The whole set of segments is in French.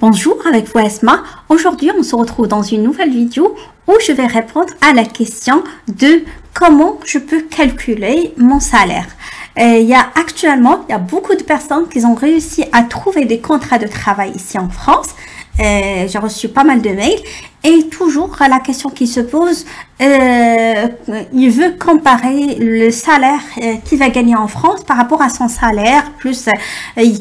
Bonjour, avec vous Esma. Aujourd'hui, on se retrouve dans une nouvelle vidéo où je vais répondre à la question de comment je peux calculer mon salaire. Actuellement, il y a beaucoup de personnes qui ont réussi à trouver des contrats de travail ici en France. J'ai reçu pas mal de mails et toujours la question qui se pose, il veut comparer le salaire qu'il va gagner en France par rapport à son salaire, plus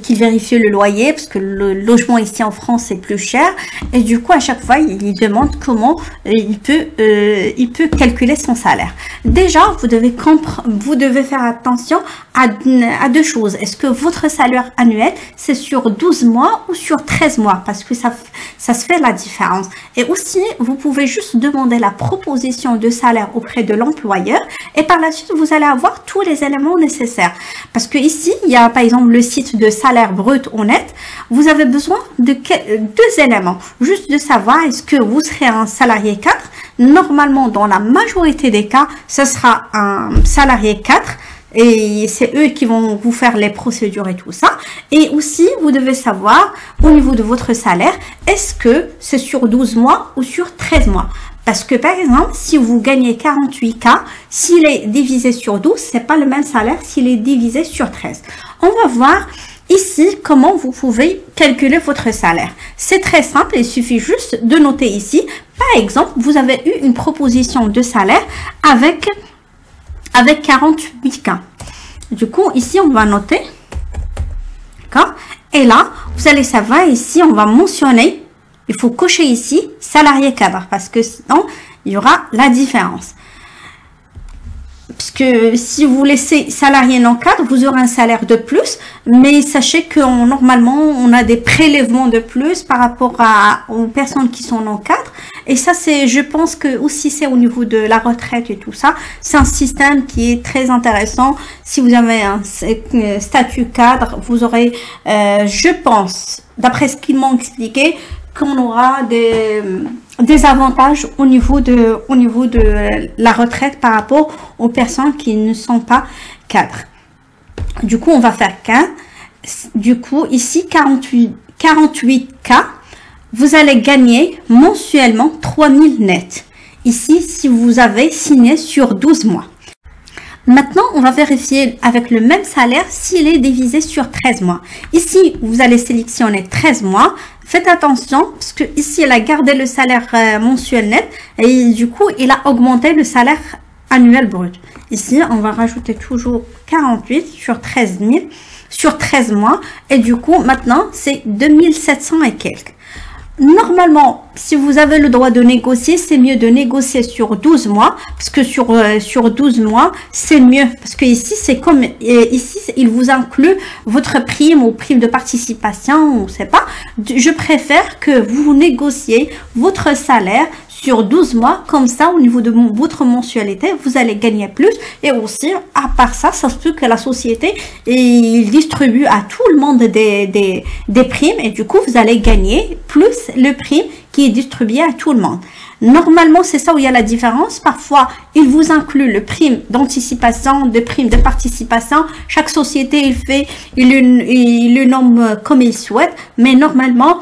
qu'il vérifie le loyer parce que le logement ici en France est plus cher et du coup à chaque fois il demande comment il peut calculer son salaire. Déjà vous devez faire attention à deux choses. Est-ce que votre salaire annuel c'est sur 12 mois ou sur 13 mois, parce que ça se fait la différence. Et aussi vous pouvez juste demander la proposition de salaire auprès de l'employeur et par la suite vous allez avoir tous les éléments nécessaires, parce que ici il y a par exemple le site de salaire brut ou net. Vous avez besoin de deux éléments, juste de savoir est-ce que vous serez un salarié 4. Normalement dans la majorité des cas ce sera un salarié 4 et c'est eux qui vont vous faire les procédures et tout ça. Et aussi vous devez savoir au niveau de votre salaire, est-ce que c'est sur 12 mois ou sur 13 mois. Parce que par exemple, si vous gagnez 48K, s'il est divisé sur 12, c'est pas le même salaire s'il est divisé sur 13. On va voir ici comment vous pouvez calculer votre salaire. C'est très simple, il suffit juste de noter ici. Par exemple, vous avez eu une proposition de salaire avec 48K. Du coup, ici, on va noter. D'accord? Et là, vous allez savoir, ici, on va mentionner. Il faut cocher ici salarié cadre parce que sinon il y aura la différence. Parce que si vous laissez salarié non cadre, vous aurez un salaire de plus, mais sachez que normalement on a des prélèvements de plus par rapport aux personnes qui sont non cadre. Et ça je pense que aussi c'est au niveau de la retraite et tout ça. C'est un système qui est très intéressant. Si vous avez un statut cadre, vous aurez, je pense, d'après ce qu'ils m'ont expliqué, qu'on aura des avantages au niveau de la retraite par rapport aux personnes qui ne sont pas cadres. Du coup, on va faire 15. Du coup, ici, 48K, vous allez gagner mensuellement 3000 nets. Ici, si vous avez signé sur 12 mois. Maintenant, on va vérifier avec le même salaire s'il est divisé sur 13 mois. Ici, vous allez sélectionner 13 mois. Faites attention parce que ici, il a gardé le salaire mensuel net et du coup, il a augmenté le salaire annuel brut. Ici, on va rajouter toujours 48 sur 13 000 sur 13 mois et du coup, maintenant, c'est 2700 et quelques. Normalement, si vous avez le droit de négocier, c'est mieux de négocier sur 12 mois, parce que sur 12 mois, c'est mieux. Parce que ici, c'est comme, ici, il vous inclut votre prime ou prime de participation, on sait pas. Je préfère que vous négociez votre salaire sur 12 mois, comme ça, au niveau de votre mensualité, vous allez gagner plus. Et aussi, à part ça, ça se peut que la société, il distribue à tout le monde des primes. Et du coup, vous allez gagner plus le prime qui est distribué à tout le monde. Normalement, c'est ça où il y a la différence. Parfois, il vous inclut le prime d'anticipation, de prime de participation. Chaque société, il le nomme comme il souhaite. Mais normalement,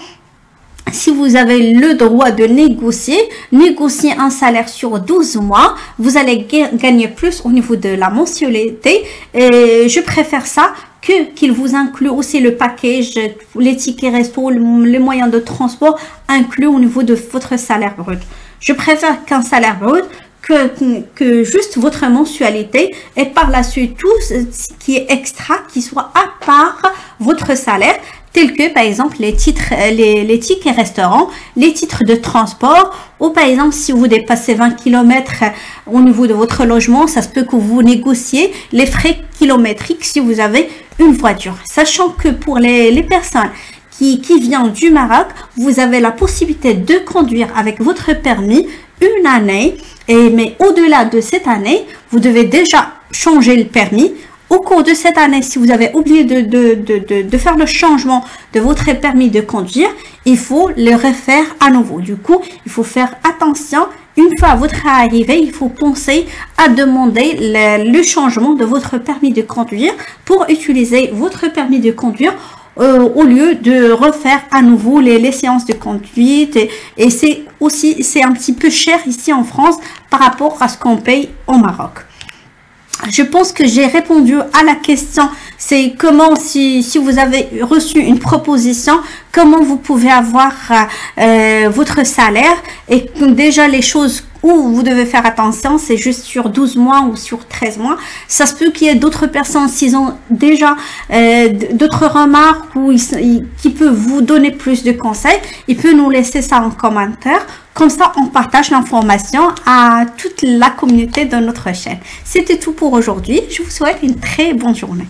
si vous avez le droit de négocier un salaire sur 12 mois, vous allez gagner plus au niveau de la mensualité. Et je préfère ça qu'il vous inclut aussi le package, les tickets resto, les moyens de transport inclus au niveau de votre salaire brut. Je préfère qu'un salaire brut que juste votre mensualité et par la suite tout ce qui est extra qui soit à part votre salaire, tels que par exemple les tickets restaurants, les titres de transport, ou par exemple si vous dépassez 20 km au niveau de votre logement, ça se peut que vous négociez les frais kilométriques si vous avez une voiture. Sachant que pour les personnes qui viennent du Maroc, vous avez la possibilité de conduire avec votre permis une année, mais au-delà de cette année, vous devez déjà changer le permis. Au cours de cette année, si vous avez oublié de faire le changement de votre permis de conduire, il faut le refaire à nouveau. Du coup, il faut faire attention. Une fois votre arrivée, il faut penser à demander le changement de votre permis de conduire pour utiliser votre permis de conduire au lieu de refaire à nouveau les séances de conduite. Et c'est aussi, c'est un petit peu cher ici en France par rapport à ce qu'on paye au Maroc. Je pense que j'ai répondu à la question. C'est comment, si vous avez reçu une proposition, comment vous pouvez avoir votre salaire. Et déjà, les choses où vous devez faire attention, c'est juste sur 12 mois ou sur 13 mois. Ça se peut qu'il y ait d'autres personnes, s'ils ont déjà d'autres remarques ou qui peuvent vous donner plus de conseils, ils peuvent nous laisser ça en commentaire. Comme ça, on partage l'information à toute la communauté de notre chaîne. C'était tout pour aujourd'hui. Je vous souhaite une très bonne journée.